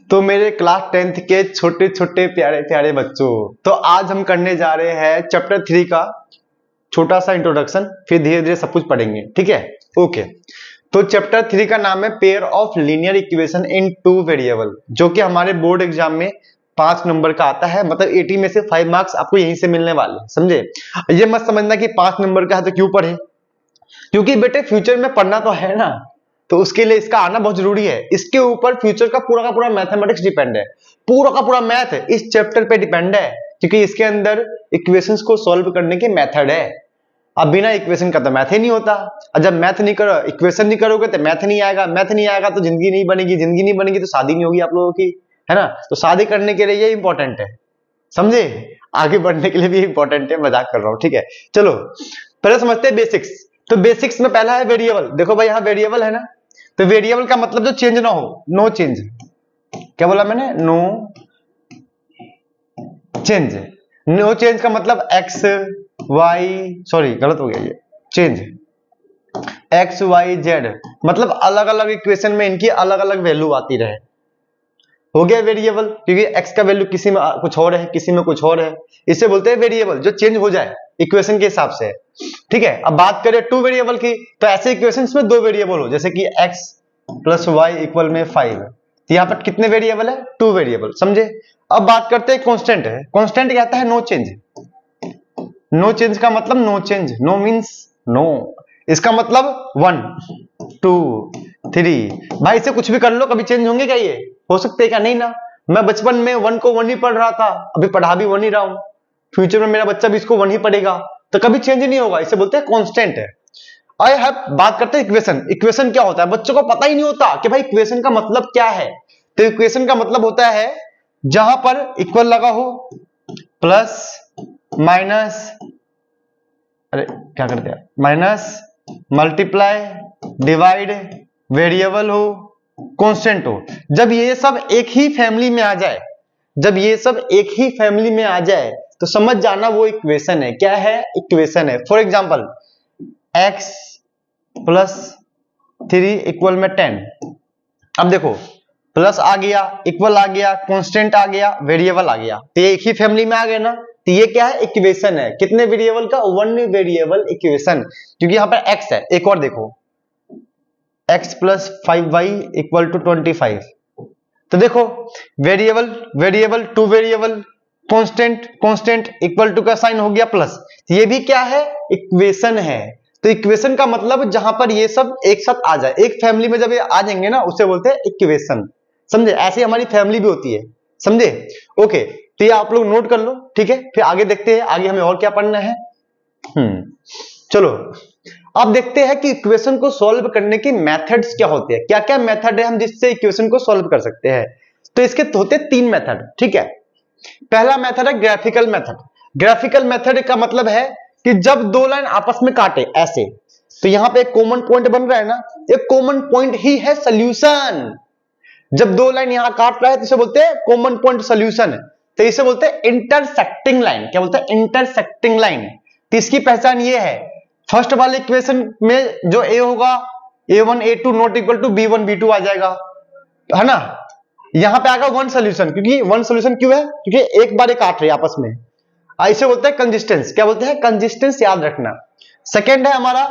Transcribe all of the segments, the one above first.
तो मेरे class 10th के छोटे छोटे प्यारे प्यारे बच्चों, तो आज हम करने जा रहे हैं चैप्टर 3 का छोटा सा इंट्रोडक्शन, फिर धीरे धीरे सब कुछ पढ़ेंगे, ठीक है। ओके, तो चैप्टर 3 का नाम है pair of linear equation in 2 variable, जो कि हमारे बोर्ड एग्जाम में 5 नंबर का आता है। मतलब 80 में से 5 मार्क्स आपको यहीं से मिलने वाले, समझे। ये मत समझना कि 5 नंबर का है तो क्यों पढ़े, क्योंकि बेटे फ्यूचर में पढ़ना तो है ना, तो उसके लिए इसका आना बहुत जरूरी है। इसके ऊपर फ्यूचर का पूरा मैथमेटिक्स डिपेंड है, पूरा का पूरा मैथ इस चैप्टर पे डिपेंड है, क्योंकि इसके अंदर इक्वेशंस को सॉल्व करने के मेथड है। अब बिना इक्वेशन का तो मैथ ही नहीं होता, और जब मैथ नहीं करो, इक्वेशन नहीं करोगे तो मैथ नहीं आएगा, मैथ नहीं आएगा तो जिंदगी नहीं बनेगी, जिंदगी नहीं बनेगी तो शादी नहीं होगी आप लोगों की, है ना। तो शादी करने के लिए ये इंपॉर्टेंट है, समझे, आगे बढ़ने के लिए भी इंपॉर्टेंट है, मजाक कर रहा हूं, ठीक है। चलो पहले समझते हैं बेसिक्स। तो बेसिक्स में पहला है वेरिएबल। देखो भाई यहां वेरिएबल है ना, तो वेरिएबल का मतलब जो चेंज ना हो, नो चेंज। क्या बोला मैंने, नो चेंज। नो चेंज का मतलब एक्स वाई, सॉरी गलत हो गया ये, चेंज एक्स वाई जेड, मतलब अलग अलग इक्वेशन में इनकी अलग अलग वैल्यू आती रहे, हो गया वेरिएबल। क्योंकि एक्स का वैल्यू किसी में कुछ और है, किसी में कुछ और है, इसे बोलते हैं वेरिएबल, जो चेंज हो जाए इक्वेशन के हिसाब से, ठीक है। अब बात करें 2 वेरिएबल की, तो ऐसे इक्वेशंस में 2 वेरिएबल हो, जैसे कि x प्लस वाई इक्वल में 5, तो यहां पर कितने वेरिएबल है, 2 वेरिएबल, समझे। अब बात करते हैं कांस्टेंट है। कांस्टेंट कहता है नो चेंज। नो चेंज का मतलब no change, no means no, इसका मतलब 1 2 3। भाई इसे कुछ भी कर लो, कभी चेंज होंगे क्या, ये हो सकते हैं क्या, नहीं ना। मैं बचपन में 1 को 1 ही पढ़ रहा था, अभी पढ़ा भी 1 ही रहा हूं, फ्यूचर में मेरा बच्चा भी इसको 1 ही पढ़ेगा, तो कभी चेंज नहीं होगा, इसे बोलते हैं कांस्टेंट है। आई हैव बात करते हैं इक्वेशन। इक्वेशन क्या होता है, बच्चों को पता ही नहीं होता कि भाई इक्वेशन का मतलब क्या है। तो इक्वेशन का मतलब होता है जहां पर इक्वल लगा हो, प्लस माइनस, अरे क्या कर दिया, माइनस मल्टीप्लाई डिवाइड, वेरिएबल हो, कांस्टेंट हो। जब ये सब एक ही फैमिली में आ जाए, जब ये सब एक ही फैमिली में आ जाए तो समझ जाना वो इक्वेशन है। क्या है, इक्वेशन है। For example x plus 3 equal में 10। अब देखो प्लस आ गया, इक्वल आ गया, कांस्टेंट आ गया, वेरिएबल आ गया, तो ये एक ही फैमिली में आ गए ना, तो ये क्या है, इक्वेशन है। कितने वेरिएबल का, 1 वेरिएबल इक्वेशन, क्योंकि यहां पर x है। एक और देखो, x plus 5y equal to 25। तो देखो variable variable, 2 variable, constant constant, equal to का साइन हो गया प्लस, ये भी क्या है, इक्वेशन है। तो इक्वेशन का मतलब जहां पर ये सब एक साथ आ जाए, एक फैमिली में जब ये आ जाएंगे ना, उसे बोलते हैं इक्वेशन, समझे। ऐसे हमारी फैमिली भी होती है, समझे। ओके, तो ये आप लोग नोट कर लो, ठीक है। फिर आगे देखते हैं, आगे हमें और क्या पढ़ना है। चलो अब देखते हैं कि इक्वेशन को सॉल्व करने की मेथड्स क्या होते हैं, क्या क्या मेथड है हम जिससे इक्वेशन को सॉल्व कर सकते हैं। तो इसके होते 3 मेथड, ठीक है। पहला मेथड है ग्राफिकल मेथड। ग्राफिकल मेथड का मतलब है कि जब 2 लाइन आपस में काटे ऐसे, तो यहां पे एक कॉमन पॉइंट बन रहा है ना, एक कॉमन पॉइंट ही है सॉल्यूशन। जब 2 लाइन यहां काट रहा है तो इसे बोलते हैं कॉमन पॉइंट सॉल्यूशन, तो इसे बोलते हैं इंटरसेक्टिंग लाइन। क्या बोलते हैं, इंटरसेक्टिंग लाइन। तो इसकी पहचान ये है, फर्स्ट वाले इक्वेशन में जो a होगा, a1 a2 not equal to b1 b2 आ जाएगा, है ना। यहां पे आएगा 1 सॉल्यूशन, क्योंकि 1 सॉल्यूशन क्यों है, क्योंकि एक बार काट रहे आपस में। ऐसे बोलते हैं कंसिस्टेंस। क्या बोलते हैं, कंसिस्टेंस, याद रखना। सेकेंड है हमारा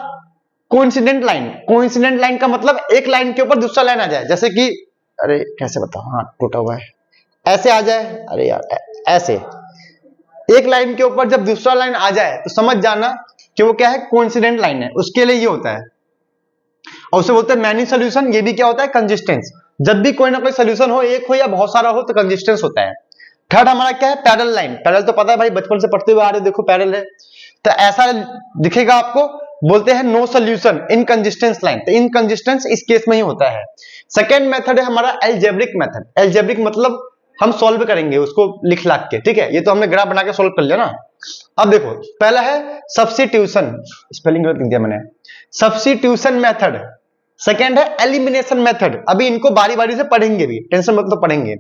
कोइंसिडेंट लाइन। कोइंसिडेंट लाइन का मतलब एक लाइन के ऊपर दूसरा लाइन आ जाए, जैसे कि, अरे कैसे बताओ, हाँ टूटा हुआ है, ऐसे आ जाए, अरे यार ऐसे एक लाइन के ऊपर जब दूसरा लाइन आ जाए तो समझ जाना कि वो क्या है, कोइंसिडेंट लाइन है। उसके लिए ये होता है, और उसे बोलते हैं मैनी सॉल्यूशन। ये भी क्या होता है, कंसिस्टेंस। जब भी कोई ना कोई सॉल्यूशन हो, एक हो या बहुत सारा हो, तो कंसिस्टेंस होता है। थर्ड हमारा क्या है, पैरेलल लाइन। पैरेलल तो पता है भाई, बचपन से पढ़ते हुए आ रहे हो, देखो पैरेलल है, तो ऐसा दिखेगा आपको, बोलते हैं नो सॉल्यूशन, इनकंसिस्टेंस लाइन। तो इनकंसिस्टेंस इस केस में ही होता है। सेकेंड मेथड है हमारा एल्जेब्रिक मेथड। एल्जेब्रिक मतलब हम सॉल्व करेंगे उसको लिख लाख के, ठीक है। ये तो हमने ग्राफ बना के सॉल्व कर लिया ना। अब देखो पहला है सब्स्टिट्यूशन, स्पेलिंग गलत लिख दिया मैंने, सब्स्टिट्यूशन मेथड। सेकेंड है एलिमिनेशन मेथड, अभी इनको बारी बारी से पढ़ेंगे भी, टेंशन मत लो, पढ़ेंगे।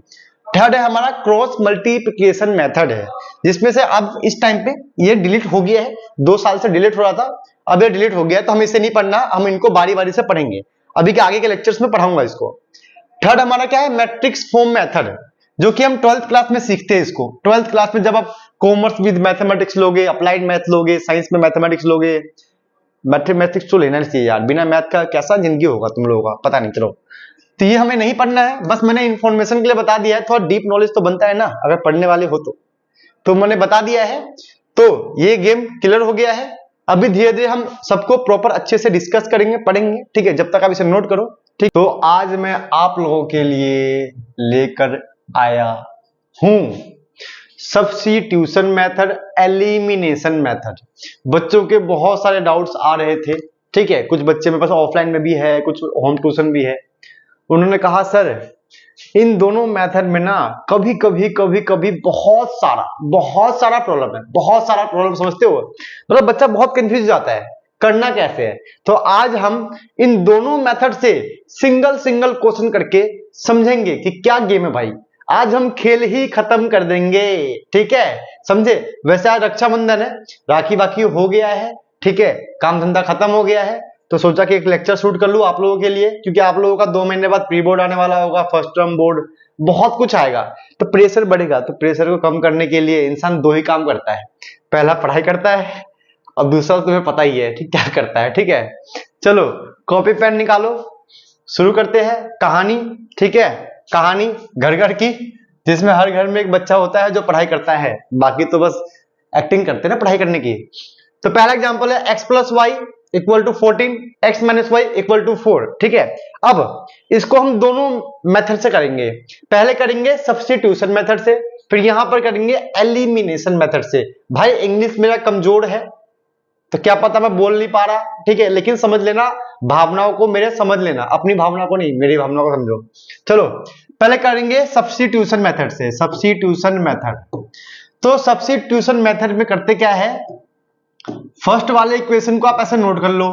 थर्ड है हमारा क्रॉस मल्टीप्लिकेशन मेथड है, जिसमें से अब इस टाइम पे ये डिलीट हो गया है, 2 साल से डिलीट हो रहा था, अब ये डिलीट हो गया, तो हम इसे नहीं पढ़ना, हम इनको बारी बारी से पढ़ेंगे। अभी के आगे के लेक्चर्स में पढ़ाऊंगा इसको। थर्ड हमारा क्या है, मैट्रिक्स फॉर्म मेथड, जो कि हम 12th क्लास में सीखते हैं इसको। 12th क्लास में जब आप कॉमर्स विद मैथमेटिक्स लोगे, अप्लाइड मैथ लोगे, साइंस में मैथमेटिक्स लोगे, मैथमेटिक्स तो लेना चाहिए यार, बिना मैथ का कैसा जिंदगी होगा तुम लोगों का, पता नहीं। चलो, तो ये हमें नहीं पढ़ना है, बस मैंने इंफॉर्मेशन के लिए बता दिया है, थोड़ा डीप नॉलेज तो बनता है ना अगर पढ़ने वाले हो तो मैंने बता दिया है। तो ये गेम क्लियर हो गया है। अभी धीरे धीरे हम सबको प्रॉपर अच्छे से डिस्कस करेंगे, पढ़ेंगे, ठीक है, जब तक आप इसे नोट करो, ठीक। तो आज मैं आप लोगों के लिए लेकर आया हूं सब्स्टिट्यूशन मेथड, एलिमिनेशन मेथड। बच्चों के बहुत सारे डाउट्स आ रहे थे, ठीक है, कुछ बच्चे मेरे पास ऑफलाइन में भी है, कुछ होम ट्यूशन भी है। उन्होंने कहा सर इन दोनों मेथड में ना कभी कभी बहुत सारा प्रॉब्लम है, बहुत सारा प्रॉब्लम, समझते हो, मतलब बच्चा बहुत कंफ्यूज हो जाता है करना कैसे है। तो आज हम इन दोनों मेथड से सिंगल क्वेश्चन करके समझेंगे कि क्या गेम है भाई। आज हम खेल ही खत्म कर देंगे, ठीक है, समझे। वैसे आज रक्षाबंधन है, राखी बाकी हो गया है, ठीक है, काम धंधा खत्म हो गया है, तो सोचा कि एक लेक्चर शूट कर लूं आप लोगों के लिए, क्योंकि आप लोगों का 2 महीने बाद प्री बोर्ड आने वाला होगा, फर्स्ट टर्म बोर्ड, बहुत कुछ आएगा, तो प्रेशर बढ़ेगा। तो प्रेशर को कम करने के लिए इंसान 2 ही काम करता है, पहला पढ़ाई करता है और दूसरा तुम्हें पता ही है ठीक क्या करता है, ठीक है। चलो कॉपी पेन निकालो, शुरू करते हैं कहानी, ठीक है, कहानी घर घर की, जिसमें हर घर में एक बच्चा होता है जो पढ़ाई करता है, बाकी तो बस एक्टिंग करते हैं ना पढ़ाई करने की। तो पहला एग्जांपल है x + y = 14, x - y = 4, ठीक है। अब इसको हम दोनों मेथड से करेंगे, पहले करेंगे सब्स्टिट्यूशन मेथड से, फिर यहां पर करेंगे एलिमिनेशन मेथड से। भाई इंग्लिश मेरा कमजोर है, तो क्या पता मैं बोल नहीं पा रहा, ठीक है, लेकिन समझ लेना, भावनाओं को मेरे समझ लेना, अपनी भावना को नहीं, मेरी भावना को समझो। चलो पहले करेंगे सब्स्टिट्यूशन मेथड से, सब्स्टिट्यूशन मेथड। तो सब्स्टिट्यूशन मेथड में करते क्या है, फर्स्ट वाले इक्वेशन को आप ऐसे नोट कर लो,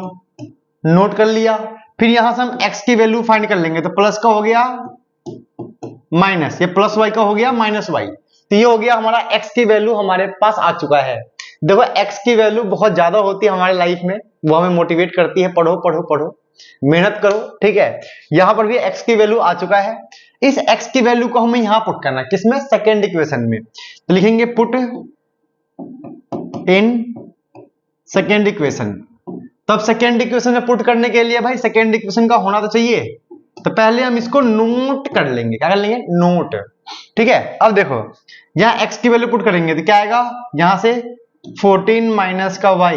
नोट कर लिया, फिर यहां से हम x की वैल्यू फाइंड कर लेंगे, तो प्लस का हो गया माइनस, ये प्लस y का हो गया माइनस y, तो ये हो गया हमारा x की वैल्यू हमारे पास आ चुका है। देखो x की वैल्यू बहुत ज्यादा होती है हमारे लाइफ में, वो हमें मोटिवेट करती है, पढ़ो पढ़ो पढ़ो, मेहनत करो, ठीक है। यहां पर भी x की वैल्यू आ चुका है, इस x की वैल्यू को हमें यहां पुट करना है, किसमें, सेकेंड इक्वेशन में। तो लिखेंगे पुट इन सेकेंड इक्वेशन। तब सेकेंड इक्वेशन में पुट करने के लिए भाई सेकेंड इक्वेशन का होना तो चाहिए, तो पहले हम इसको नोट कर लेंगे, क्या कर लेंगे, नोट, ठीक है। अब देखो यहां x की वैल्यू पुट करेंगे तो क्या आएगा, यहां से 14 माइनस का y,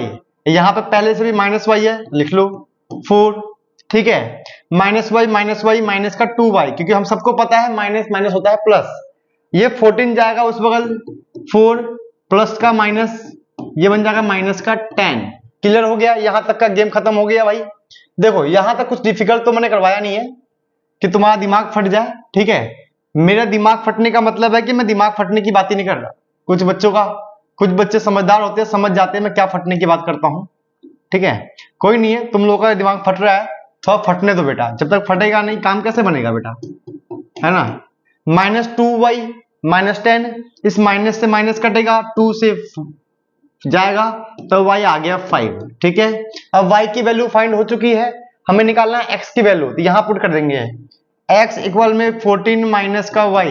यहां पे पहले से भी माइनस y है, लिख लो 4, ठीक है, माइनस y माइनस का 2y, क्योंकि हम सबको पता है माइनस माइनस होता है प्लस, ये 14 जाएगा उस बगल, 4 प्लस का माइनस, ये बन जाएगा माइनस का 10। क्लियर हो गया, यहां तक का गेम खत्म हो गया भाई। देखो यहां तक कुछ डिफिकल्ट तो मैंने करवाया नहीं है कि तुम्हारा दिमाग फट जाए, ठीक है। मेरा दिमाग फटने का मतलब है कि मैं दिमाग फटने की बात ही नहीं कर रहा, कुछ बच्चे समझदार होते हैं, समझ जाते हैं मैं क्या फटने की बात करता हूं, ठीक है। कोई नहीं है, तुम लोगों का दिमाग फट रहा है, थोड़ा फटने दो बेटा, जब तक फटेगा नहीं काम कैसे बनेगा बेटा, है ना। -2y -10, इस माइनस से माइनस कटेगा, 2 से जाएगा, तो y आ गया 5, ठीक है। अब y की वैल्यू फाइंड हो चुकी है, हमें निकालना है x की वैल्यू, तो यहां पुट कर देंगे x इक्वल में 14 माइनस का y,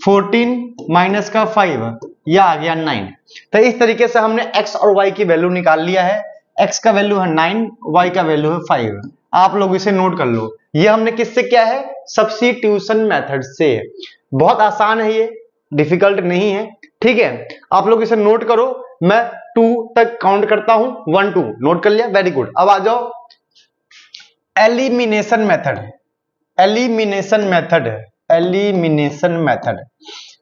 14 माइनस का 5, यह आ गया 9। तो इस तरीके से हमने x और y की वैल्यू निकाल लिया है, x का वैल्यू है 9, y का वैल्यू है 5। आप लोग इसे नोट कर लो, ये हमने किससे किया है, सब्स्टिट्यूशन मेथड से। बहुत आसान है ये, डिफिकल्ट नहीं है, ठीक है। आप लोग इसे नोट करो, मैं 2 तक काउंट करता हूं, 1 2, नोट कर लिया, वेरी गुड। अब आ जाओ elimination method, elimination method, elimination method.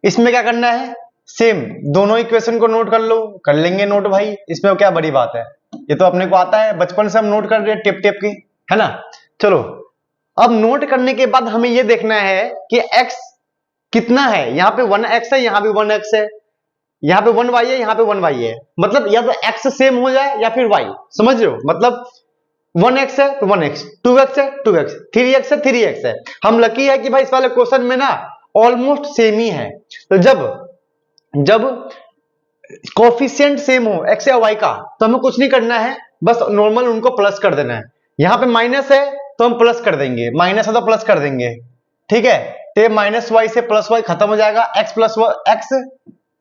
इसमें क्या करना है, सेम दोनों इक्वेशन को नोट कर लो, कर लेंगे नोट भाई, इसमें क्या बड़ी बात है, ये तो अपने को आता है, बचपन से हम नोट कर रहे हैं टेप टेप की, है ना। चलो अब नोट करने के बाद हमें यह देखना है कि x कितना है, यहां पे 1x है, यहां भी 1x है, यहां पे 1y है, यहां पे 1y है, मतलब या तो x सेम हो जाए या फिर y, समझ रहे हो, मतलब 1x है तो 1x, 2x है 2x, 3x है 3x है। हम लकी है कि भाई इस वाले क्वेश्चन में ना ऑलमोस्ट सेम ही है। तो जब कोफिशिएंट सेम हो x या y का, तो हमें कुछ नहीं करना है, बस नॉर्मल उनको प्लस कर देना है। यहां पे माइनस है तो हम प्लस कर देंगे, माइनस है तो प्लस कर देंगे, ठीक है, तो माइनस वाई से प्लस वाई खत्म हो जाएगा, एक्स प्लस एक्स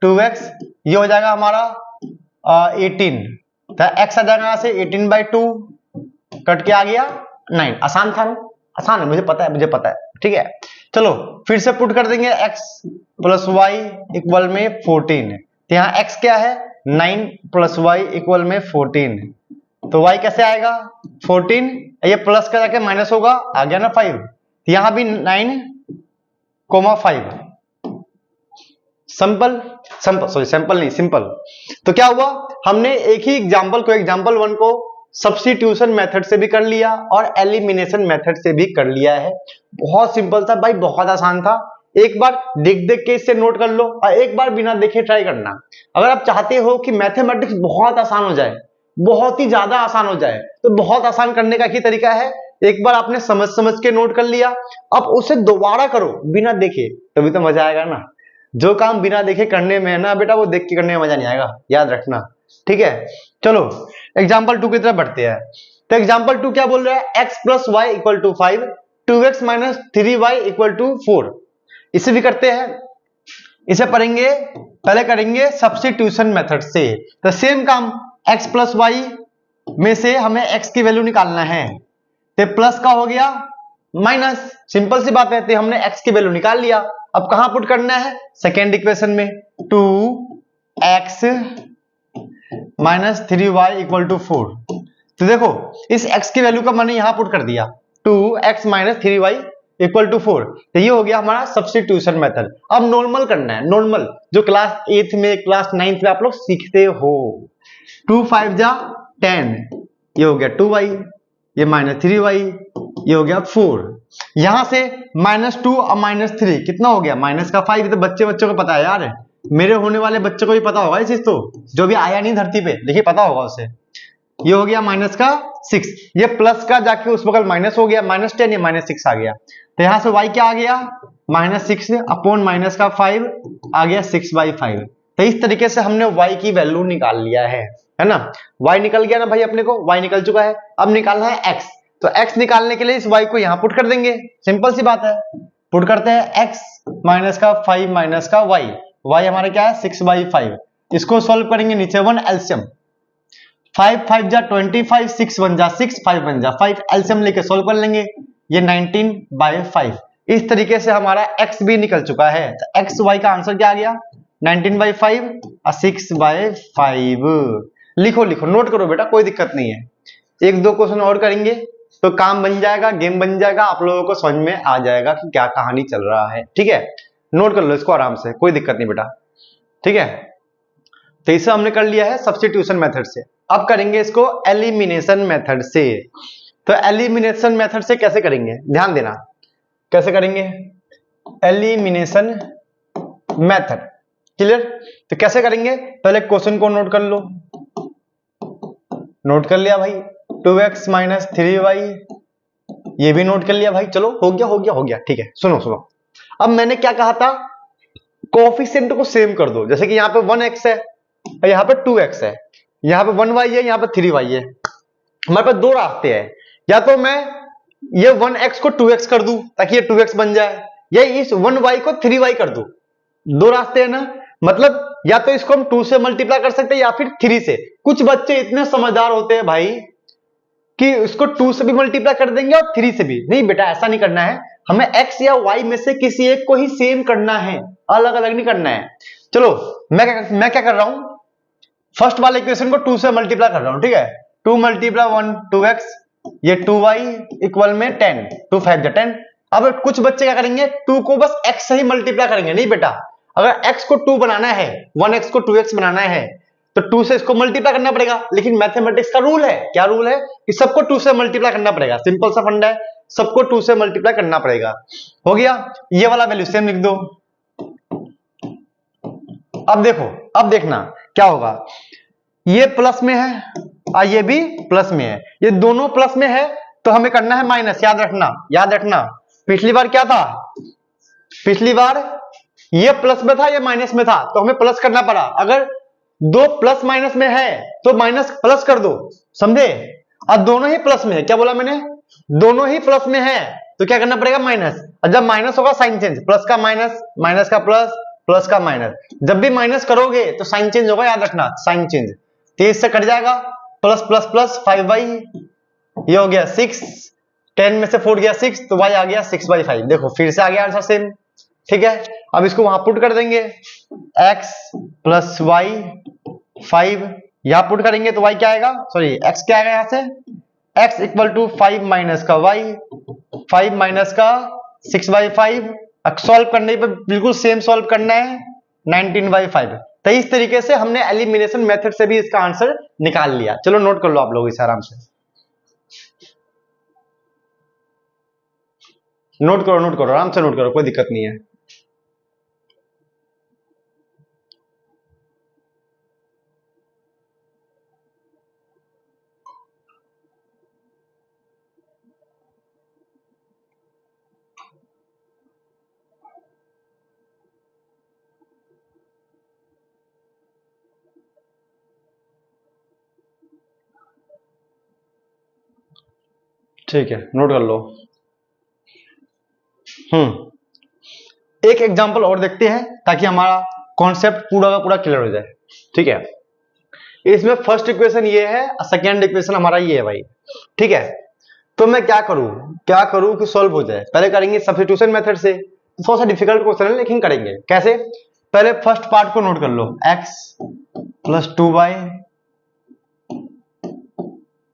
2x, ये हो जाएगा हमारा 18, तो एक्स आ जाएगा यहां से 18/2, कट के आ गया 9। आसान था ना, आसान है, मुझे पता है, मुझे पता है, ठीक है। चलो फिर से पुट कर देंगे, x प्लस वाई इक्वल में 14, तो यहाँ x क्या है 9 प्लस वाई इक्वल में 14, तो y कैसे आएगा 14, ये प्लस का जाके माइनस होगा, आ गया ना 5, तो यहां भी 9,5, सिंपल सैंपल नहीं सिंपल। तो क्या हुआ, हमने एक ही एग्जांपल को, एग्जांपल 1 को सब्स्टिट्यूशन मेथड से भी कर लिया और एलिमिनेशन मेथड से भी कर लिया है। बहुत सिंपल था भाई, बहुत आसान था। एक बार देख देख के इसे नोट कर लो और एक बार बिना देखे ट्राई करना। अगर आप चाहते हो कि मैथमेटिक्स बहुत आसान हो जाए, बहुत ही ज्यादा आसान हो जाए, तो बहुत आसान करने का ही तरीका है, एक बार आपने समझ समझ के नोट कर लिया, अब उसे दोबारा करो बिना देखे, तभी तो मजा आएगा ना। जो काम बिना देखे करने में है ना बेटा, वो देख के करने में मजा नहीं आएगा, याद रखना, ठीक है। चलो एग्जाम्पल 2 की तरफ बढ़ते हैं। तो एग्जाम्पल 2 क्या बोल रहा है, x plus y equal to 5, 2x minus 3y equal to 4। इसे भी करते हैं, इसे पढ़ेंगे, पहले करेंगे सब्स्टिट्यूशन मेथड से। तो सेम काम, x प्लस वाई में से हमें x की वैल्यू निकालना है, तो प्लस का हो गया माइनस, सिंपल सी बात है, तो हमने x की वैल्यू निकाल लिया। अब कहां पुट करना है, सेकेंड इक्वेशन में, 2x minus 3y equal to 4। तो देखो इस x की वैल्यू का मैंने यहां पुट कर दिया, 2x minus 3y equal to 4, तो ये हो गया हमारा सब्स्टिट्यूशन मेथड। अब नॉर्मल करना है, नॉर्मल जो क्लास 8th में, क्लास 9th में आप लोग सीखते हो। 2 5 जा 10, ये हो गया 2y, ये माइनस 3y, ये हो गया 4। यहां से -2 और -3 कितना हो गया, माइनस का 5। तो बच्चों को पता है यार, मेरे होने वाले बच्चों को भी पता होगा ये चीज, तो जो भी आया नहीं धरती पे, देखिए पता होगा उसे। ये हो गया माइनस का 6, ये प्लस का जाके उस बगल माइनस हो गया, -10, ये -6 आ गया। तो यहां से y क्या आ गया, -6 अपॉन माइनस का 5 आ गया 6/5। तो इस तरीके से हमने y की वैल्यू निकाल लिया है ना। y निकल गया ना भाई, अपने को y निकल चुका है। अब निकालना है x, तो x निकालने के लिए इस y को यहां पुट कर देंगे, सिंपल सी बात है। पुट करते हैं x माइनस का 5 माइनस का y, y हमारे क्या है 6/5। इसको सॉल्व करेंगे, नीचे 1 एलसीएम, 5 5 जा 25, 6 1 जा 6, 5 1 जा 5, एलसीएम लेके सॉल्व कर लेंगे, ये 19/5। इस तरीके से हमारा x भी निकल चुका है। तो x y का आंसर क्या आ गया, 19/5 और 6/5। लिखो लिखो, नोट करो बेटा, कोई दिक्कत नहीं है। एक दो क्वेश्चन और करेंगे तो काम बन जाएगा, गेम बन जाएगा, आप लोगों को समझ में आ जाएगा कि क्या कहानी चल रहा है, ठीक है। नोट कर लो इसको आराम से, कोई दिक्कत नहीं बेटा, ठीक है। तो इसे हमने कर लिया है सब्स्टिट्यूशन मेथड से। अब करेंगे इसको एलिमिनेशन मेथड से। तो एलिमिनेशन मेथड से कैसे करेंगे, ध्यान देना, कैसे करेंगे एलिमिनेशन मेथड, क्लियर। तो कैसे करेंगे, पहले क्वेश्चन को नोट कर लो, नोट कर लिया भाई, 2x माइनस 3y, ये भी नोट कर लिया भाई। चलो हो गया हो गया हो गया, ठीक है। सुनो सुनो, अब मैंने क्या कहा था, कोएफिशिएंट को सेम कर दो। जैसे कि यहाँ पे 1x है, यहाँ पे 2x है, यहाँ पे 1y है, यहाँ पे 3y है। हमारे पास दो रास्ते हैं, या तो मैं ये 1x को 2x कर दूं ताकि ये 2x बन जाए, या इस 1y को 3y कर दूं। दो रास्ते हैं ना, मतलब या तो इसको हम 2 से मल्टीप्लाई कर सकते हैं या फिर 3 से। कुछ बच्चे इतने समझदार होते हैं भाई कि इसको 2 से भी मल्टीप्लाई कर देंगे और 3 से भी। नहीं बेटा, ऐसा नहीं करना है, हमें x या y में से किसी एक को ही सेम करना है, अलग अलग नहीं करना है। चलो मैं क्या कर रहा हूं, फर्स्ट वाले इक्वेशन को 2 से मल्टीप्लाई कर रहा हूं, ठीक है। 2 × 1 2x, ये 2y इक्वल में 10, 2 5 जा 10। अब कुछ बच्चे क्या करेंगे, 2 को बस x से ही मल्टीप्लाई करेंगे। नहीं बेटा, अगर x को 2 बनाना है, 1x को 2x बनाना है, तो 2 से इसको मल्टीप्लाई करना पड़ेगा। लेकिन मैथमेटिक्स का रूल है, क्या रूल है, कि सबको 2 से मल्टीप्लाई करना पड़ेगा। सिंपल सा फंडा है, सबको 2 से मल्टीप्लाई करना पड़ेगा। हो गया, ये वाला वैल्यू सेम लिख दो। अब देखो, अब देखना क्या होगा, ये प्लस में है और ये भी प्लस में है, ये दोनों प्लस में है, तो हमें करना है माइनस। याद रखना, याद रखना, पिछली बार क्या था, पिछली बार ये प्लस में था, ये माइनस में था, तो हमें प्लस करना पड़ा। अगर दो प्लस माइनस में है तो माइनस प्लस कर दो, समझे। और दोनों ही प्लस में है, क्या बोला मैंने, दोनों ही प्लस में है, तो क्या करना पड़ेगा माइनस, और जब माइनस होगा साइन चेंज, प्लस का माइनस, माइनस का प्लस, प्लस का माइनस, जब भी माइनस करोगे तो साइन चेंज होगा, याद रखना साइन चेंज। 23 से कट जाएगा, प्लस प्लस प्लस 5y, ये हो गया 6, 10 में से 4 गया 6, तो y आ गया 6/5। देखो फिर से आ गया आंसर सेम, ठीक है। अब इसको वहां पुट कर देंगे, x प्लस y 5, यहां पुट करेंगे तो y क्या आएगा, सॉरी x क्या आएगा, यहां से x इक्वल टू 5 माइनस का y, 5 माइनस का 6/5। अब सॉल्व करने पर बिल्कुल सेम सॉल्व करना है, 19/5। तो इस तरीके से हमने एलिमिनेशन मेथड से भी इसका आंसर निकाल लिया। चलो नोट कर लो आप लोग इसे आराम से, नोट करो आराम से नोट करो, कोई दिक्कत नहीं है। ठीक है नोट कर लो। एक एग्जांपल और देखते हैं ताकि हमारा कॉन्सेप्ट पूरा का पूरा क्लियर हो जाए, ठीक है। इसमें फर्स्ट इक्वेशन ये है, सेकंड इक्वेशन हमारा ये है भाई, ठीक है। तो मैं क्या करूं कि सॉल्व हो जाए। पहले करेंगे सब्स्टिट्यूशन मेथड से, थोड़ा सा डिफिकल्ट क्वेश्चन है लेकिन करेंगे कैसे। पहले फर्स्ट पार्ट को नोट कर लो, x प्लस 2y,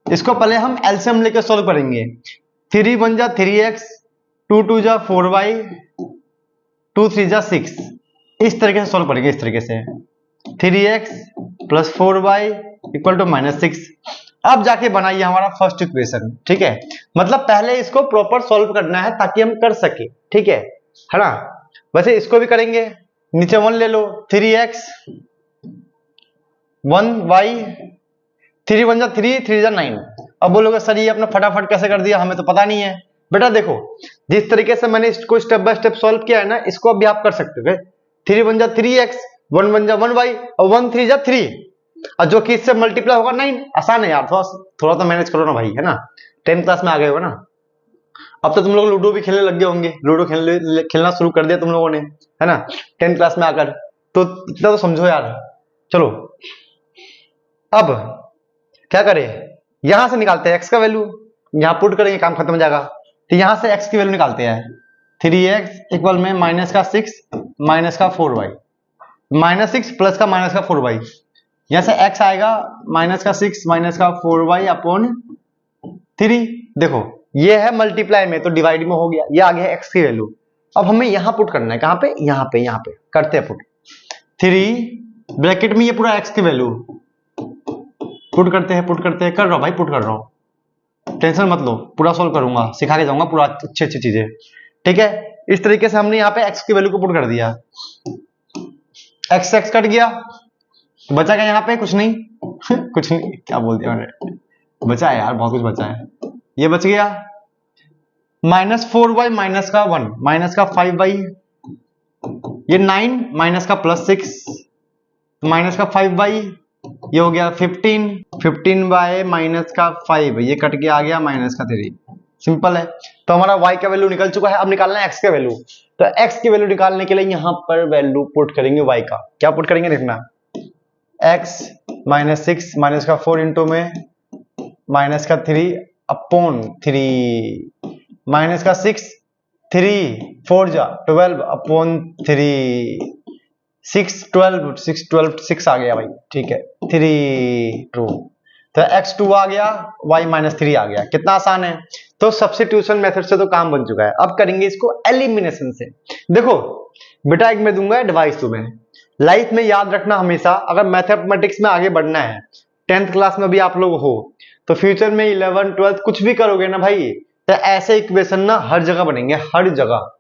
इसको पहले हम एलसीएम लेके सॉल्व करेंगे। 3 1 जा 3x, 2 2 जा 4y, 2 3 जा 6, इस तरीके से सॉल्व करेंगे, इस तरीके से 3x plus 4y equal to -6। अब जाके बनाइए हमारा फर्स्ट इक्वेशन, ठीक है। मतलब पहले इसको प्रॉपर सॉल्व करना है ताकि हम कर सके, ठीक है ना। वैसे इसको भी करेंगे, नीचे 1 ले लो, 3x 1y, 3 1 जा 3, 3 जा 9। अब बोलोगे सर ये अपना फटाफट कैसे कर दिया, हमें तो पता नहीं है। बेटा देखो जिस तरीके से मैंने इसको स्टेप बाय स्टेप सॉल्व किया है ना, इसको भी आप कर सकते हो। 3 1 जा 3x, 1 1 जा 1y और 1 3 जा 3, और जो कि इससे मल्टीप्लाई होगा 9। आसान है यार, थोड़ा तो मैनेज करो ना भाई, है ना। 10th क्लास में आ गए हो ना। अब तो तुम लोग लूडो भी खेलने लग गए होंगे, लूडो खेलना शुरू कर दिया तुम लोगों ने, है ना 10th क्लास में आकर, तो इतना तो समझो यार। चलो अब क्या करें, यहां से निकालते हैं x का वैल्यू, यहां पुट करेंगे काम खत्म हो जाएगा। तो यहां से x की वैल्यू निकालते हैं, 3x इक्वल में माइनस का 6 माइनस का 4y, -6 प्लस का माइनस का 4y, यहां से x आएगा माइनस का 6 माइनस का 4y अपॉन 3। देखो ये है मल्टीप्लाई में तो डिवाइड में हो गया, ये आ गया x की वैल्यू। अब हमें यहां पुट करना है, कहां पे, यहां पे करते हैं पुट। 3 ब्रैकेट में ये पूरा x की वैल्यू पुट करते हैं, कर रहा हूं भाई, पुट कर रहा हूं, टेंशन मत लो, पूरा सॉल्व करूंगा, सिखा के जाऊंगा पूरा अच्छी चीजें, ठीक है। इस तरीके से हमने यहाँ पे x की वैल्यू को पुट कर दिया, x कट गया, बचा क्या यहाँ पे, कुछ नहीं कुछ नहीं, क्या बोल दिया मैंने, बचा है यार बहुत कुछ बचा है, ये बच गया -4y माइनस का 1 माइनस का 5y, ये 9 माइनस का +6 माइनस का 5y, ये हो गया 15 बाय माइनस का 5, ये कट के आ गया माइनस का 3। सिंपल है। तो हमारा y का वैल्यू निकल चुका है, अब निकालना है x का वैल्यू। तो x की वैल्यू निकालने के लिए यहां पर वैल्यू पुट करेंगे y का, क्या पुट करेंगे देखना, x -6 माइनस का 4 इंटू में माइनस का 3 अपॉन 3 माइनस का 6 3 4 जा 12 अपॉन 3 6 12 आ गया भाई, ठीक है 3 2, तो x2 आ गया, y -3 आ गया। कितना आसान है। तो सब्स्टिट्यूशन मेथड से तो काम बन चुका है, अब करेंगे इसको एलिमिनेशन से। देखो बेटा एक मैं दूंगा एडवाइस तुम्हें, लाइफ में याद रखना हमेशा, अगर मैथमेटिक्स में आगे बढ़ना है, 10th क्लास में भी आप लोग हो, तो फ्यूचर में 11th 12th कुछ भी करोगे ना भाई, तो ऐसे इक्वेशन ना हर जगह बनेंगे, हर जगह।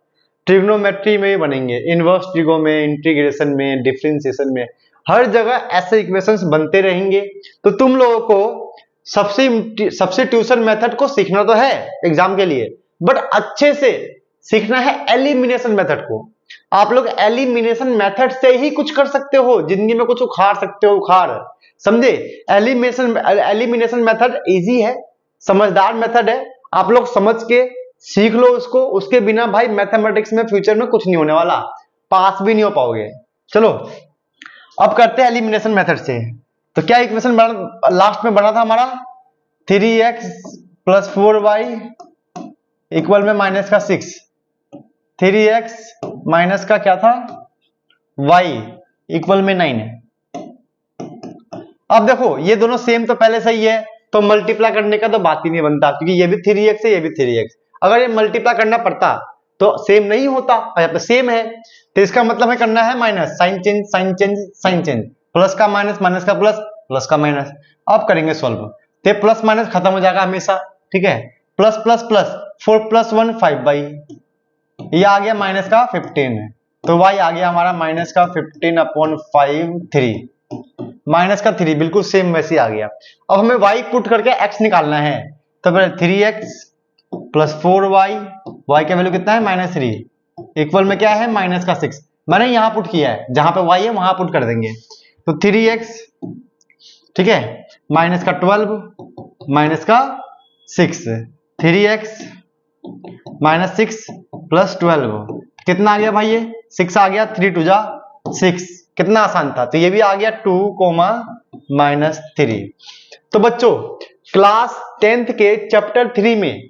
ट्रिग्नोमेट्री में बनेंगे, इनवर्स ट्रिगो में, इंटीग्रेशन में, डिफरेंशिएशन में, हर जगह ऐसे इक्वेशंस बनते रहेंगे। तो तुम लोगों को सब्स्टिट्यूशन मेथड को सीखना तो है एग्जाम के लिए, बट अच्छे से सीखना है एलिमिनेशन मेथड को। आप लोग एलिमिनेशन मेथड से ही कुछ कर सकते हो, जिंदगी में कुछ उखाड़ सकते हो, उखाड़, समझे। एलिमिनेशन मेथड इजी है, समझदार मेथड है, आप लोग समझ के सीख लो उसको, उसके बिना भाई मैथमेटिक्स में फ्यूचर में कुछ नहीं होने वाला, पास भी नहीं हो पाओगे। चलो अब करते हैं एलिमिनेशन मेथड से। तो क्या इक्वेशन लास्ट में बना था हमारा 3x प्लस 4y इक्वल में माइनस का 6, 3x माइनस का क्या था y इक्वल में 9। अब देखो ये दोनों सेम तो पहले सही है, तो मल्टीप्लाई करने का तो बात ही नहीं बनता, क्योंकि ये भी 3x है ये भी 3x। अगर ये मल्टीप्लाई करना पड़ता तो सेम नहीं होता, और यहाँ पे सेम है, तो इसका मतलब है करना है minus, sign change sign change sign change, plus का माइनस माइनस का प्लस प्लस का माइनस। अब करेंगे सॉल्व, तो प्लस माइनस खत्म हो जाएगा हमेशा, ठीक है। प्लस प्लस प्लस 4 + 1 5y, ये आ गया माइनस का 15, तो y आ गया हमारा माइनस का 15/5 3, माइनस का 3 बिल्कुल सेम वैसे ही आ गया। अब हमें y पुट करके x निकालना है, तो पहले 3x प्लस 4y, y का वैल्यू कितना है -3, इक्वल में क्या है माइनस का 6, मैंने यहां पुट किया है, जहां पे y है वहां पुट कर देंगे। तो 3x, ठीक है, माइनस का 12 माइनस का 6, 3x माइनस 6 प्लस 12 कितना आ गया भाई, ये 6 आ गया, 3 2 जा 6, कितना आसान था। तो ये भी आ गया 2 -3। तो बच्चों क्लास 10th के चैप्टर 3 में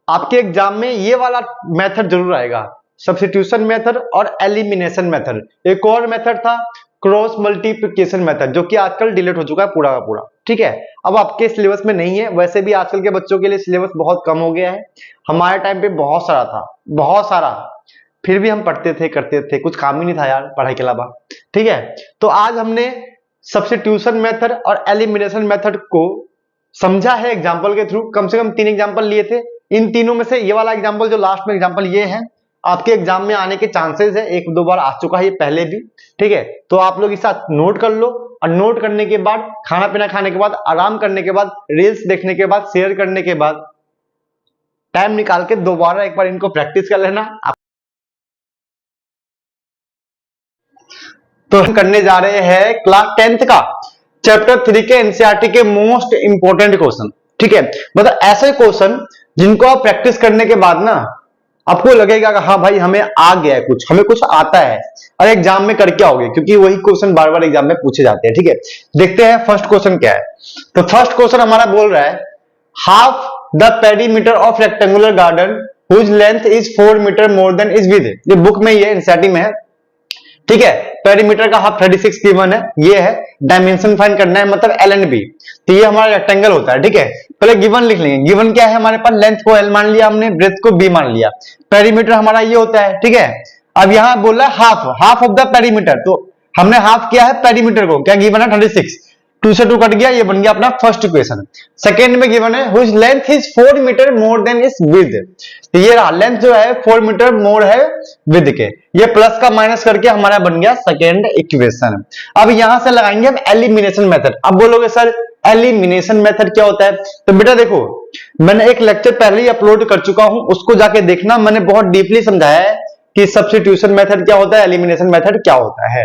आपके एग्जाम में ये वाला मेथड जरूर आएगा, सब्स्टिट्यूशन मेथड और एलिमिनेशन मेथड। एक और मेथड था क्रॉस मल्टीप्लिकेशन मेथड, जो कि आजकल डिलीट हो चुका है पूरा का पूरा, ठीक है। अब आपके सिलेबस में नहीं है, वैसे भी आजकल के बच्चों के लिए सिलेबस बहुत कम हो गया है, हमारे टाइम पे बहुत सारा था, बहुत सारा, फिर भी हम पढ़ते थे करते थे, कुछ काम ही नहीं था यार पढ़ाई के अलावा, ठीक है। तो आज हमने सब्स्टिट्यूशन मेथड और एलिमिनेशन मेथड को समझा है एग्जाम्पल के थ्रू, कम से कम 3 एग्जाम्पल लिए थे। इन तीनों में से ये वाला एग्जाम्पल जो लास्ट में एग्जाम्पल ये है, आपके एग्जाम में आने के चांसेस है, 1-2 बार आ चुका है ये पहले भी, ठीक है। तो आप लोग इस साथ नोट कर लो, और नोट करने के बाद खाना पीना खाने के बाद, आराम करने के बाद, रील्स देखने के बाद, शेयर करने के बाद टाइम निकाल के दोबारा एक बार इनको प्रैक्टिस कर लेना। तो हम करने जा रहे हैं क्लास 10th का चैप्टर 3 के एनसीईआरटी के मोस्ट इंपोर्टेंट क्वेश्चन, ठीक है। मतलब ऐसे क्वेश्चन जिनको आप प्रैक्टिस करने के बाद ना आपको लगेगा कि हाँ भाई हमें आ गया है, कुछ हमें कुछ आता है, और एग्जाम में करके आओगे, क्योंकि वही क्वेश्चन बार बार एग्जाम में पूछे जाते हैं, ठीक है। देखते हैं फर्स्ट क्वेश्चन क्या है। तो फर्स्ट क्वेश्चन हमारा बोल रहा है half the perimeter of rectangular garden whose length is 4 metre more than is width. ये बुक में ही है, एनसीईआरटी में है, ठीक है। पेरीमीटर का हाफ 36 गिवन है, ये है। डायमेंशन फाइंड करना है, मतलब एल एंड बी। तो ये हमारा रेक्टेंगल होता है, ठीक है। पहले गिवन लिख लेंगे। गिवन क्या है हमारे पास, लेंथ को एल मान लिया हमने, ब्रेथ को बी मान लिया, पेरीमीटर हमारा ये होता है, ठीक है। अब यहां बोल रहा है हाफ ऑफ द पेरीमीटर, तो हमने हाफ किया है पेरीमीटर को, क्या गिवन है 36, 2 से 2 कट गया, ये बन गया अपना फर्स्ट इक्वेशन। सेकंड में गिवन है which length is 4 metre more than is width. तो ये रहा, लेंथ जो है 4 मीटर मोर है विड्थ के, ये प्लस का माइनस करके हमारा बन गया सेकंड इक्वेशन। अब यहां से लगाएंगे हम एलिमिनेशन मेथड। अब बोलोगे सर एलिमिनेशन मेथड क्या होता है, तो बेटा देखो मैंने एक लेक्चर पहले ही अपलोड कर चुका हूं, उसको जाके देखना, मैंने बहुत डीपली समझाया है कि सब्स्टिट्यूशन मेथड क्या होता है, एलिमिनेशन मेथड क्या होता है।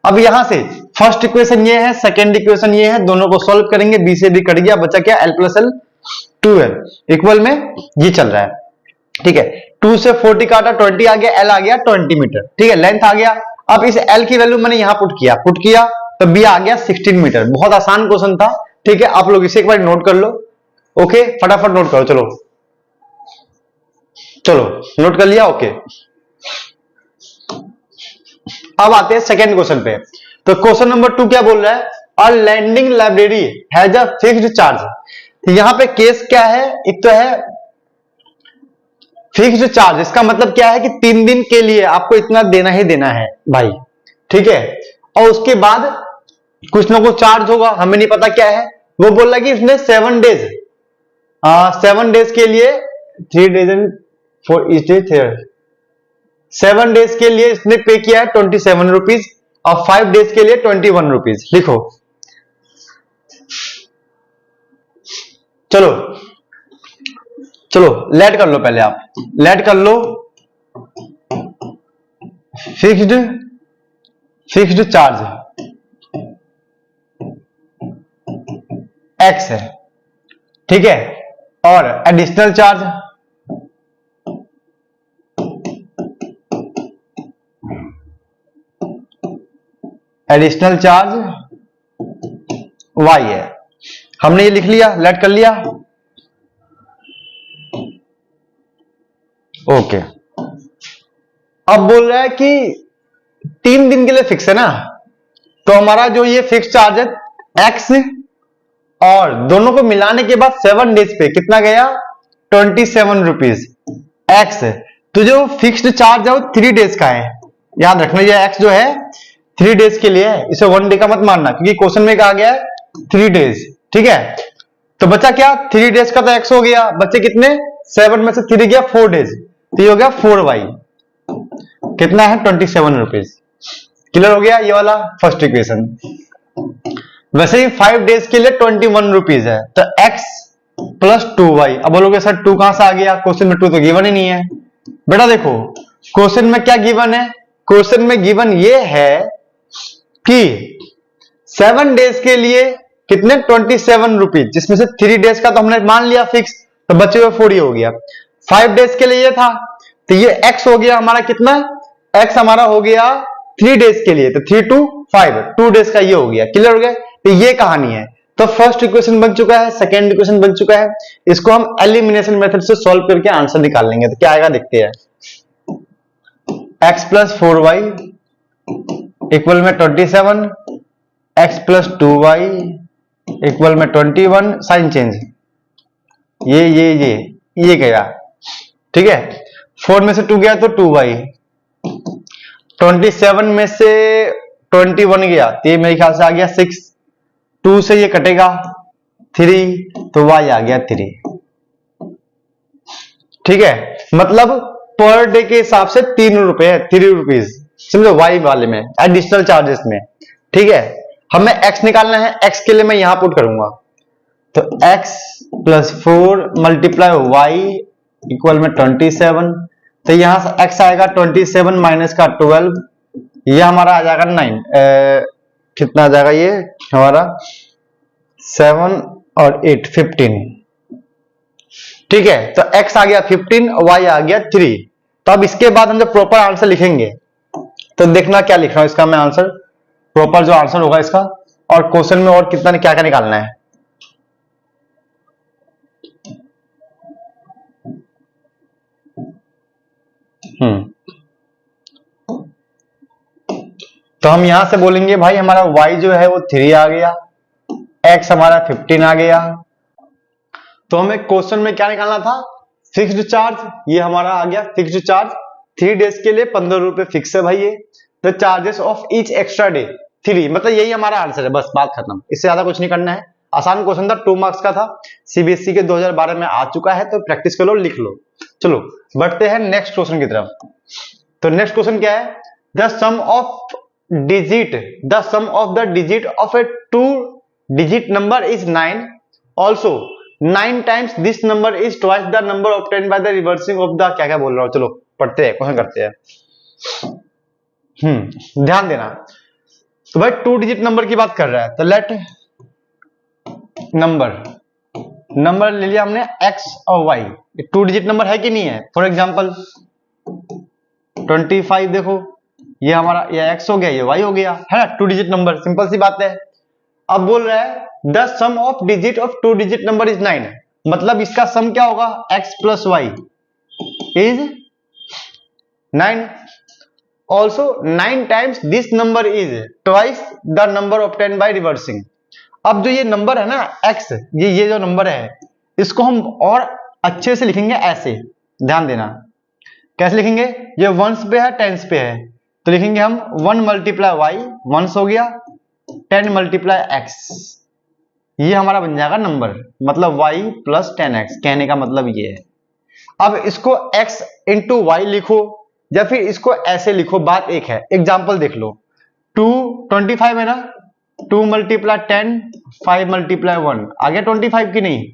अब यहां से फर्स्ट इक्वेशन ये है, सेकंड इक्वेशन ये है, दोनों को सॉल्व करेंगे, बी से बी कट गया, बचा क्या l + l 2l इक्वल में ये चल रहा है, ठीक है। 2 से 40 काटा 20 आ गया, l आ गया 20 मीटर, ठीक है, लेंथ आ गया। अब इस l की वैल्यू मैंने यहां पुट किया तो b आ गया 16 मीटर। बहुत आसान क्वेश्चन था, ठीक है। आप लोग इसे एक बार नोट कर लो, ओके, फटाफट नोट करो, चलो नोट कर लिया, ओके। अब आते हैं सेकंड क्वेश्चन पे। तो क्वेश्चन नंबर 2 क्या बोल रहा है, a lending library has a fixed charge. तो यहां पे केस क्या है, एक तो है फिक्स्ड चार्ज, इसका मतलब क्या है कि 3 दिन के लिए आपको इतना देना ही देना है भाई, ठीक है। और उसके बाद कुछ ना कुछ चार्ज होगा, हमें नहीं पता क्या है। वो बोल रहा है कि इसने 7 डेज के लिए 3 days and 4 etch day 7 days के लिए इसने पे किया है 27 रुपीज, और 5 डेज के लिए 21 रुपीज। लिखो, चलो लेट कर लो, पहले आप लेट कर लो। फिक्स्ड चार्ज x है, ठीक है, और additional charge additional charge y है। हमने ये लिख लिया, लेट कर लिया, ओके। अब बोल रहा है कि 3 दिन के लिए फिक्स है ना, तो हमारा जो ये फिक्स चार्ज है x, और दोनों को मिलाने के बाद 7 डेज पे कितना गया 27 रुपीज एक्स। तो जो फिक्स्ड चार्ज है वो 3 डेज का है, याद रखना। ये एक्स जो है 3 डेज के लिए है, इसे 1 डे का मत मानना, क्योंकि क्वेश्चन में कहा गया है 3 डेज, ठीक है। तो बचा क्या, 3 डेज का तो एक्स हो गया, बच्चे कितने 7 में से 3 गया 4 डेज, तो ये हो गया 4y, कितना है 27 रुपीज। क्लियर हो गया ये वाला फर्स्ट इक्वेशन। वैसे ही 5 डेज के लिए 21 रुपीज है, तो x प्लस 2y। अब बोलोगे सर 2 कहां से आ गया, क्वेश्चन में 2 तो गिवन ही नहीं है। बेटा देखो क्वेश्चन में क्या गिवन है, क्वेश्चन में गिवन ये है कि 7 डेज के लिए कितने 27 रुपीज, जिसमें से 3 डेज का तो हमने मान लिया फिक्स, तो बचे हुए 40 हो गया। 5 डेज के लिए ये था, तो ये x हो गया हमारा कितना, x हमारा हो गया 3 डेज के लिए, तो 3 to 5 2 डेज का ये हो गया। क्लियर हो गया, तो ये कहानी है। तो फर्स्ट इक्वेशन बन चुका है, सेकंड इक्वेशन बन चुका है, इसको हम एलिमिनेशन मेथड से सॉल्व करके आंसर निकाल लेंगे। तो क्या आएगा देखते हैं, x प्लस 4y इक्वल में 27, x प्लस 2y इक्वल में 21, साइन चेंज, ये गया, ठीक है। 4 में से 2 गया तो 2y, 27 में से 21 गया तो ये मेरे ख्याल से आ गया 6, 2 से ये कटेगा 3, तो y आ गया 3, ठीक है। मतलब पर डे के हिसाब से 3 रुपए है, 3 रुपीज, समझो y वाले में एडिशनल चार्जेस में, ठीक है। हमें x निकालना है, x के लिए मैं यहां पुट करूंगा, तो x plus 4 multiply y equal में 27, तो यहां से x आएगा 27 माइनस का 12, ये हमारा आ जाएगा 9, कितना आ जाएगा ये हमारा 7 और 8 15, ठीक है। तो x आ गया 15, y आ गया 3। तो अब इसके बाद हम जब प्रॉपर आंसर लिखेंगे तो देखना क्या लिख रहा हूं इसका मैं आंसर, प्रॉपर जो आंसर होगा इसका, और क्वेश्चन में और कितना क्या क्या निकालना है। तो हम यहां से बोलेंगे भाई हमारा y जो है वो 3 आ गया, x हमारा 15 आ गया। तो हमें क्वेश्चन में क्या निकालना था, फिक्स्ड चार्ज, ये हमारा आ गया फिक्स्ड चार्ज 3 डेज के लिए 15 रुपए फिक्स है भाई ये। The charges of each extra day 3, मतलब यही हमारा आंसर है, बस बात खत्म, इससे ज्यादा कुछ नहीं करना है। आसान क्वेश्चन था, 2 मार्क्स का था, सीबीएसई के 2012 में आ चुका है, तो प्रैक्टिस कर लो, लिख लो। चलो बढ़ते हैं नेक्स्ट क्वेश्चन की तरफ। तो नेक्स्ट क्वेश्चन क्या है, the sum of the digit of a 2 digit number is 9, also 9 times this number is twice the number obtained by the reversing of the, क्या क्या बोल रहा हूं, चलो पढ़ते हैं, क्वेश्चन करते हैं। ध्यान देना, तो भाई 2 डिजिट नंबर की बात कर रहा है, तो लेट नंबर ले लिया हमने x और y, 2 डिजिट नंबर है कि नहीं है। फॉर एग्जांपल 25, देखो ये हमारा ये x हो गया, ये y हो गया, है ना, 2 डिजिट नंबर, सिंपल सी बात है। अब बोल रहा है the sum of digit of 2 digit number is 9, मतलब इसका सम क्या होगा, x plus y is 9, also 9 times this number is twice the number obtained by reversing. अब जो ये नंबर है ना x, ये जो नंबर है, इसको हम और अच्छे से लिखेंगे ऐसे, ध्यान देना कैसे लिखेंगे, ये वंस पे है टेंस पे है, तो लिखेंगे हम 1 मल्टीप्लाई वाई, वंस हो गया, 10 मल्टीप्लाई एक्स, ये हमारा बन जाएगा नंबर, मतलब y प्लस 10x, कहने का मतलब ये है। अब इसको x इंटू वाई लिखो या फिर इसको ऐसे लिखो, बात एक है। एग्जाम्पल देख लो, 25 है ना, 2 मल्टीप्लाई 10, 5 मल्टीप्लाई 1 आ गया 25 की नहीं,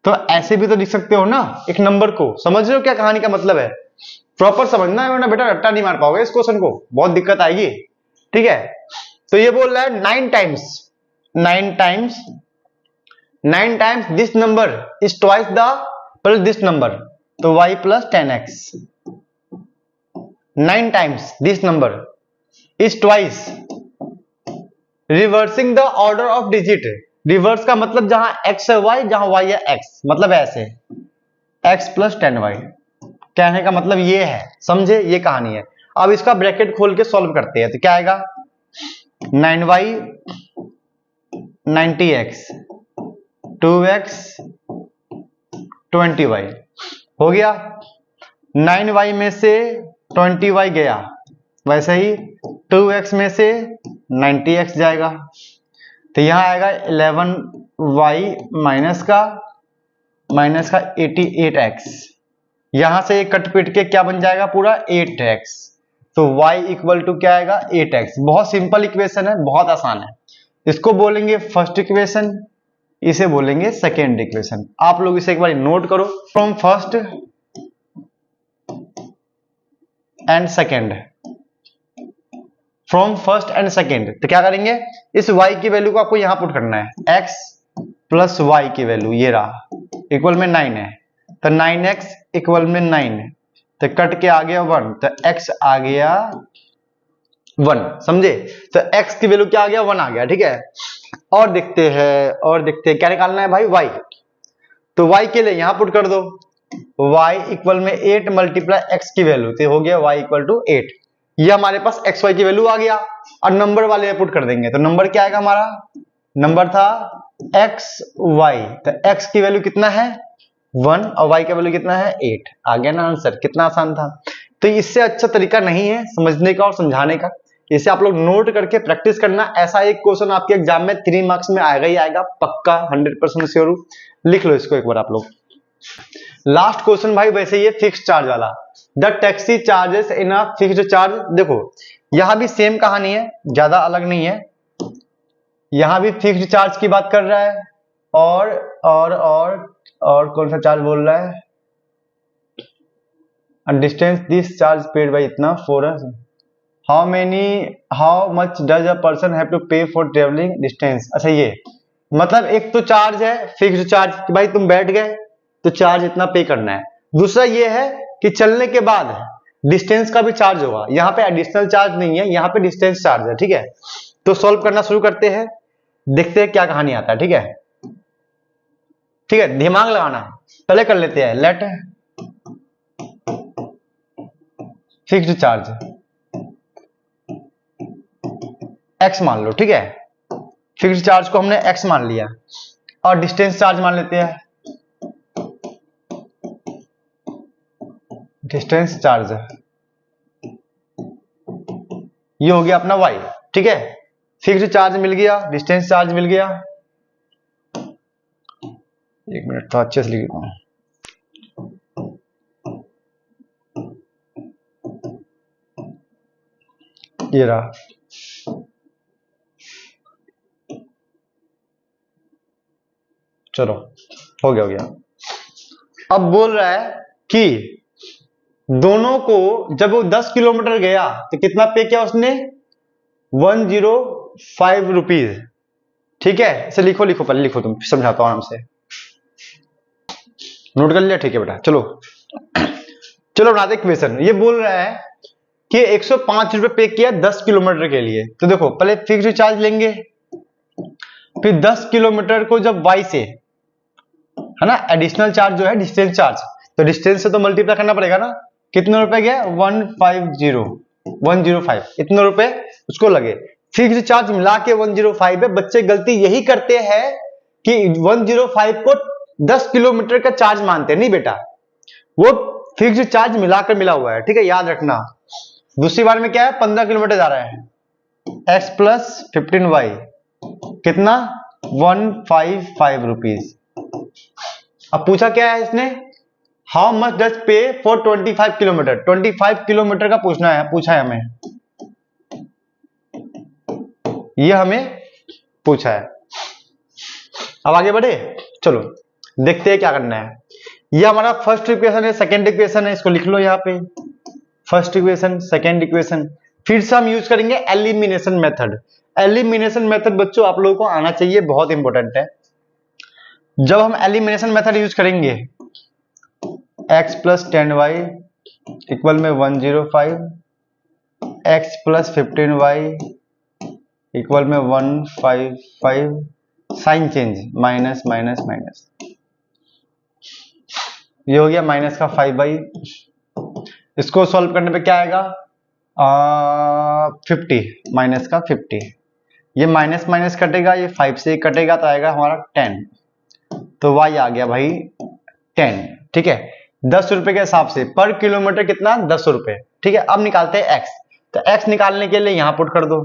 तो ऐसे भी तो लिख सकते हो ना एक नंबर को। समझ रहे हो क्या कहानी का मतलब है, प्रॉपर समझना है वरना बेटा रट्टा नहीं मार पाओगे इस क्वेश्चन को, बहुत दिक्कत आएगी, ठीक है। तो ये बोल रहा है 9 times this number is twice the plus this number, तो y plus 10x, 9 times this number is twice reversing the order of digit. Reverse का मतलब जहां x है y, जहां y है x, मतलब ऐसे x प्लस 10y। कहने का मतलब ये है, समझे, ये कहानी है। अब इसका ब्रैकेट खोल के सॉल्व करते हैं तो क्या आएगा, 9y 90x 2x 20y हो गया। 9y में से 20y गया, वैसे ही 2x में से 90x जाएगा, तो यहां आएगा 11y माइनस का 88x। यहां से कट पिट के क्या बन जाएगा पूरा 8x, तो y इक्वल टू क्या आएगा 8x। बहुत सिंपल इक्वेशन है, बहुत आसान है। इसको बोलेंगे फर्स्ट इक्वेशन, इसे बोलेंगे सेकेंड इक्वेशन। आप लोग इसे एक बार नोट करो, from first and second, from first and second. तो क्या करेंगे, इस y की वैल्यू को आपको यहां पुट करना है, x प्लस y की वैल्यू ये रहा, इक्वल में 9 है, तो 9x इक्वल में 9, तो कट के आ गया 1, तो x आ गया 1, समझे। तो x की वैल्यू क्या आ गया, 1 आ गया, ठीक है। और देखते हैं क्या निकालना है भाई, y। तो y के लिए यहां पुट कर दो, y इक्वल में 8 मल्टीप्लाई x की वैल्यू, तो हो गया y इक्वल टू 8। ये हमारे पास x y की वैल्यू आ गया, और नंबर वाले पुट कर देंगे, तो नंबर क्या आएगा हमारा, नंबर था x y, तो x की वैल्यू कितना है 1 और y का वैल्यू कितना है 8। आ गया ना आंसर, कितना आसान था। तो इससे अच्छा तरीका नहीं है समझने का और समझाने का, इसे आप लोग नोट करके प्रैक्टिस करना। ऐसा एक क्वेश्चन आपके एग्जाम में 3 मार्क्स में आएगा ही आएगा, पक्का 100% श्योर हूं। लिख लो इसको एक बार आप लोग। लास्ट क्वेश्चन भाई वैसे ये फिक्स चार्ज वाला, the taxi charges in a fixed charge. देखो यहां भी सेम कहानी है, ज्यादा अलग नहीं है। यहां भी फिक्स्ड चार्ज की बात कर रहा है, और कौन सा चार्ज बोल रहा है, distance this charge paid by इतना for how much does a person have to pay for travelling distance. अच्छा ये मतलब एक तो चार्ज है फिक्स्ड चार्ज कि भाई तुम बैठ गए तो चार्ज इतना पे करना है। दूसरा ये है कि चलने के बाद डिस्टेंस का भी चार्ज होगा। यहाँ पे एडिशनल चार्ज नहीं है, यहाँ पे डिस्टेंस चार्ज है, ठीक है। तो सॉल्व करना शुरू करते हैं, देखते हैं क्या कहानी आता है, ठीक है। ठीक है, दिमाग लगाना है। पहले कर लेते हैं लेट फिक्स्ड चार्ज x मान लो, ठीक है। फिक्स्ड चार्ज को हमने x मान लिया, और डिस्टेंस चार्ज मान लेते हैं डिस्टेंस चार्ज, ये हो गया अपना y, ठीक है। फिक्स्ड चार्ज मिल गया, डिस्टेंस चार्ज मिल गया। एक मिनट तो अच्छे से लिख रहा हूं, ये रहा। चलो हो गया। अब बोल रहा है कि दोनों को जब वो 10 किलोमीटर गया तो कितना पे किया उसने, 105 रुपीज, ठीक है। इसे लिखो पहले लिखो, तुम समझाता हूं आराम से, नोट कर लिया, ठीक है बेटा। चलो बनाते क्वेश्चन। ये बोल रहा है कि 105 रुपए पे किया 10 किलोमीटर के लिए। तो देखो पहले फिक्स्ड चार्ज लेंगे, फिर 10 किलोमीटर को जब y से, है ना, एडिशनल चार्ज जो है डिस्टेंस चार्ज, तो डिस्टेंस से तो मल्टीप्लाई करना पड़ेगा ना। कितने रुपए गया, 105 इतने रुपए उसको लगे। फिक्स्ड चार्ज मिला के 105 है। बच्चे गलती यही करते हैं कि 105 को 10 किलोमीटर का चार्ज मानते हैं। नहीं बेटा, वो फिक्स्ड चार्ज मिलाकर मिला हुआ है, ठीक है, याद रखना। दूसरी बार में क्या है, 15 किलोमीटर जा रहा है, x प्लस 15y कितना 155 रुपीज। अब पूछा क्या है इसने, हाउ मच डज पे फॉर 25 किलोमीटर। 25 किलोमीटर का पूछा है हमें, ये हमें पूछा है। अब आगे बढ़े, चलो देखते हैं क्या करना है। ये हमारा फर्स्ट इक्वेशन है, सेकेंड इक्वेशन है, इसको लिख लो यहाँ पे, फर्स्ट इक्वेशन सेकेंड इक्वेशन। फिर से हम यूज करेंगे एलिमिनेशन मेथड। एलिमिनेशन मेथड बच्चों आप लोगों को आना चाहिए, बहुत इंपॉर्टेंट है। जब हम एलिमिनेशन मेथड यूज करेंगे, x प्लस 10y इक्वल में 105, x प्लस 15y इक्वल में 155 sign change minus minus minus, ये हो गया माइनस का 5/, इसको सॉल्व करने पे क्या आएगा 50 माइनस का 50, ये माइनस माइनस कटेगा, ये 5 से कटेगा तो आएगा हमारा 10, तो y आ गया भाई 10। ठीक है, 10 रुपए के हिसाब से पर किलोमीटर कितना 10 रुपए। ठीक है, अब निकालते हैं x, तो x निकालने के लिए यहां पुट कर दो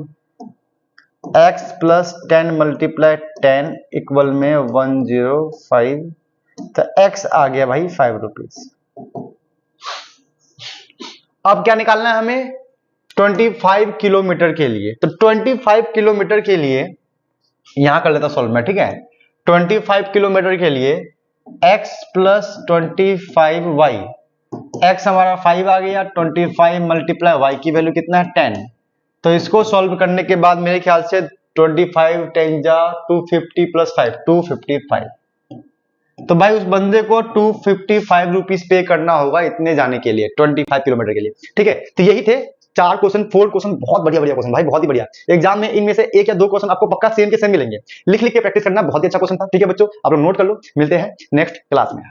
x प्लस 10 मल्टीप्लाई 10 इक्वल में 105, तो x आ गया भाई 5 रुपीज। अब क्या निकालना है हमें 25 किलोमीटर के लिए, तो 25 किलोमीटर के लिए यहां कर लेता सॉल्व में। ठीक है, 25 किलोमीटर के लिए x प्लस 25y, x हमारा 5 आ गया, 25 मल्टीप्लाई y की वैल्यू कितना है 10, तो इसको सॉल्व करने के बाद मेरे ख्याल से 25 10 जा 250 प्लस 5 255, तो भाई उस बंदे को 255 रुपीज पे करना होगा इतने जाने के लिए 25 किलोमीटर के लिए। ठीक है, तो यही थे 4 क्वेश्चन 4 क्वेश्चन, बहुत बढ़िया बढ़िया क्वेश्चन भाई, बहुत ही बढ़िया। एग्जाम में इनमें से 1 या 2 क्वेश्चन आपको पक्का सेम के सेम मिलेंगे, लिख लिख के प्रैक्टिस करना, बहुत ही अच्छा क्वेश्चन था। ठीक है बच्चों, आप लोग नोट कर लो, मिलते हैं नेक्स्ट क्लास में।